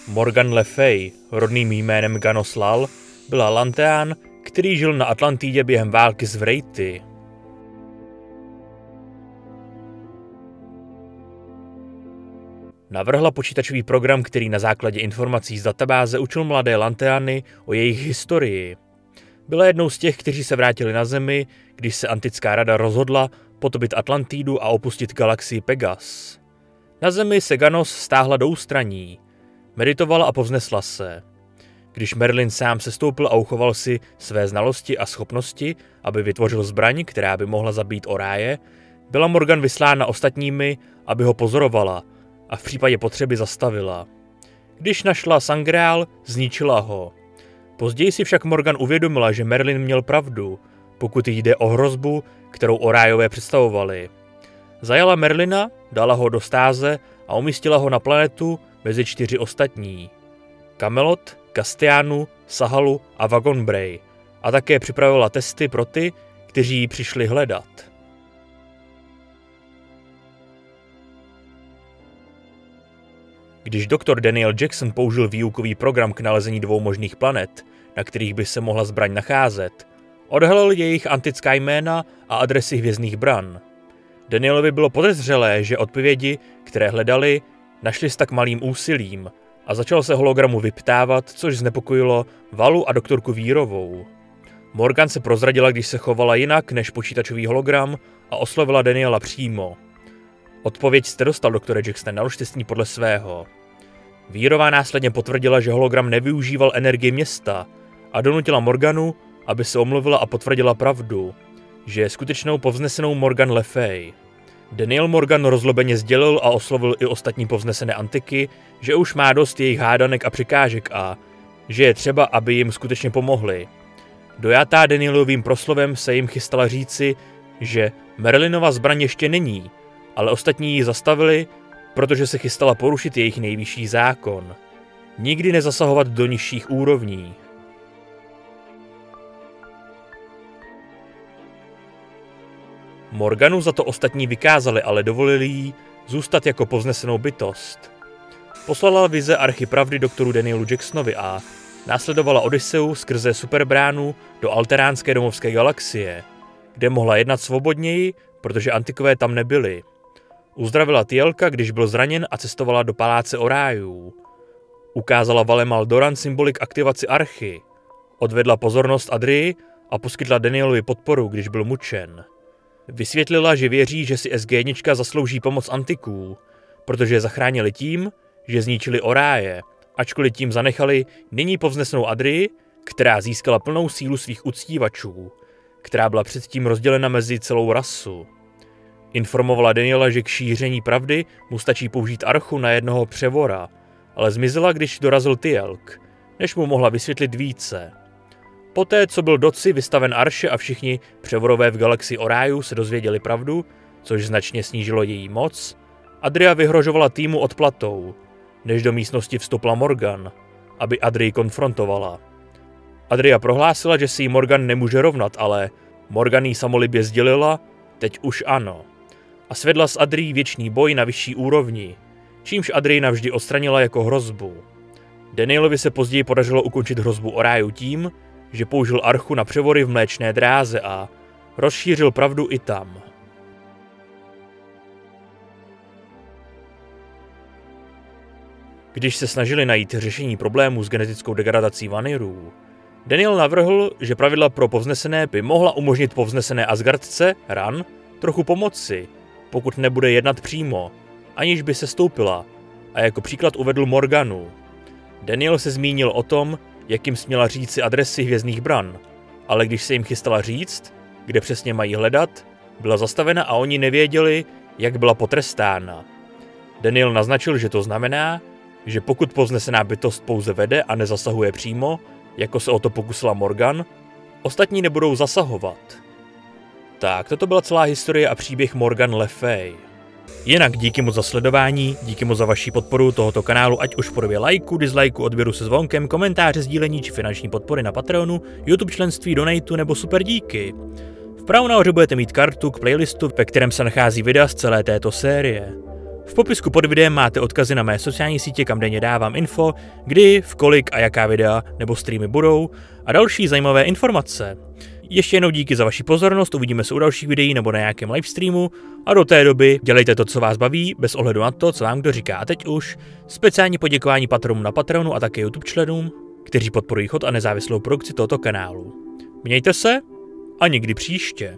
Morgan Le Fay, rodným jménem Ganos Lal, byl Atlanteán, který žil na Atlantidě během války s Wraithy. Navrhla počítačový program, který na základě informací z databáze učil mladé Atlanteány o jejich historii. Byla jednou z těch, kteří se vrátili na Zemi, když se Antická rada rozhodla potopit Atlantidu a opustit galaxii Pegas. Na Zemi se Ganos stáhla do ústraní, meditovala a povznesla se. Když Merlin sám sestoupil a uchoval si své znalosti a schopnosti, aby vytvořil zbraň, která by mohla zabít Oráje, byla Morgan vyslána ostatními, aby ho pozorovala a v případě potřeby zastavila. Když našla Sangreal, zničila ho. Později si však Morgan uvědomila, že Merlin měl pravdu, pokud jde o hrozbu, kterou Orájové představovali. Zajala Merlina, dala ho do stáze a umístila ho na planetu mezi 4 ostatní. Camelot, Castianu, Sahalu a Vagonbray, a také připravila testy pro ty, kteří ji přišli hledat. Když doktor Daniel Jackson použil výukový program k nalezení 2 možných planet, na kterých by se mohla zbraň nacházet, odhalil jejich antická jména a adresy hvězdných bran. Danielovi bylo podezřelé, že odpovědi, které hledali, našli s tak malým úsilím a začal se hologramu vyptávat, což znepokojilo Valu a doktorku Vírovou. Morgan se prozradila, když se chovala jinak než počítačový hologram a oslovila Daniela přímo. Odpověď jste dostal, doktore Jackson, naložte s ní podle svého. Vírová následně potvrdila, že hologram nevyužíval energii města a donutila Morganu, aby se omluvila a potvrdila pravdu, že je skutečnou povznesenou Morgan Le Fay. Daniel Morgan rozlobeně sdělil a oslovil i ostatní povznesené antiky, že už má dost jejich hádanek a překážek a že je třeba, aby jim skutečně pomohli. Dojatá Danielovým proslovem se jim chystala říci, že Merlinova zbraň ještě není, ale ostatní ji zastavili, protože se chystala porušit jejich nejvyšší zákon. Nikdy nezasahovat do nižších úrovní. Morganu za to ostatní vykázali, ale dovolili jí zůstat jako povznesenou bytost. Poslala vize Archy pravdy doktoru Danielu Jacksonovi a následovala Odysseu skrze superbránu do alteránské domovské galaxie, kde mohla jednat svobodněji, protože antikové tam nebyli. Uzdravila Tielka, když byl zraněn, a cestovala do paláce Orájů. Ukázala Valemal Doran symbolik aktivaci Archy. Odvedla pozornost Adrii a poskytla Danielovi podporu, když byl mučen. Vysvětlila, že věří, že si SG1 zaslouží pomoc antiků, protože je zachránili tím, že zničili Oráje, ačkoliv tím zanechali nyní povznesenou Adrii, která získala plnou sílu svých uctívačů, která byla předtím rozdělena mezi celou rasu. Informovala Daniela, že k šíření pravdy mu stačí použít archu na jednoho převora, ale zmizela, když dorazil Tielk, než mu mohla vysvětlit více. Poté, co byl Doci vystaven Arše a všichni převorové v galaxii Oráju se dozvěděli pravdu, což značně snížilo její moc, Adria vyhrožovala týmu odplatou, než do místnosti vstoupila Morgan, aby Adrii konfrontovala. Adria prohlásila, že si jí Morgan nemůže rovnat, ale Morgan jí samolibě sdělila, teď už ano. A svedla s Adrií věčný boj na vyšší úrovni, čímž Adrii navždy odstranila jako hrozbu. Danielovi se později podařilo ukončit hrozbu Oráju tím, že použil archu na převory v Mléčné dráze a rozšířil pravdu i tam. Když se snažili najít řešení problémů s genetickou degradací Vanirů, Daniel navrhl, že pravidla pro povznesené by mohla umožnit povznesené Asgardce, Ran, trochu pomoci, pokud nebude jednat přímo, aniž by se stoupila, a jako příklad uvedl Morganu. Daniel se zmínil o tom, jak jim směla říci adresy hvězdných bran, ale když se jim chystala říct, kde přesně mají hledat, byla zastavena a oni nevěděli, jak byla potrestána. Daniel naznačil, že to znamená, že pokud povznesená bytost pouze vede a nezasahuje přímo, jako se o to pokusila Morgan, ostatní nebudou zasahovat. Tak, toto byla celá historie a příběh Morgan Le Fay. Jinak díky moc za sledování, díky moc za vaši podporu tohoto kanálu, ať už v podobě lajku, dislajku, odběru se zvonkem, komentáře, sdílení či finanční podpory na Patreonu, YouTube členství, donatu nebo super díky. Vpravo nahoře budete mít kartu k playlistu, ve kterém se nachází videa z celé této série. V popisku pod videem máte odkazy na mé sociální sítě, kam denně dávám info, kdy, v kolik a jaká videa nebo streamy budou a další zajímavé informace. Ještě jednou díky za vaši pozornost, uvidíme se u dalších videí nebo na nějakém livestreamu a do té doby dělejte to, co vás baví, bez ohledu na to, co vám kdo říká. A teď už speciální poděkování patronům na Patreonu a také YouTube členům, kteří podporují chod a nezávislou produkci tohoto kanálu. Mějte se a někdy příště.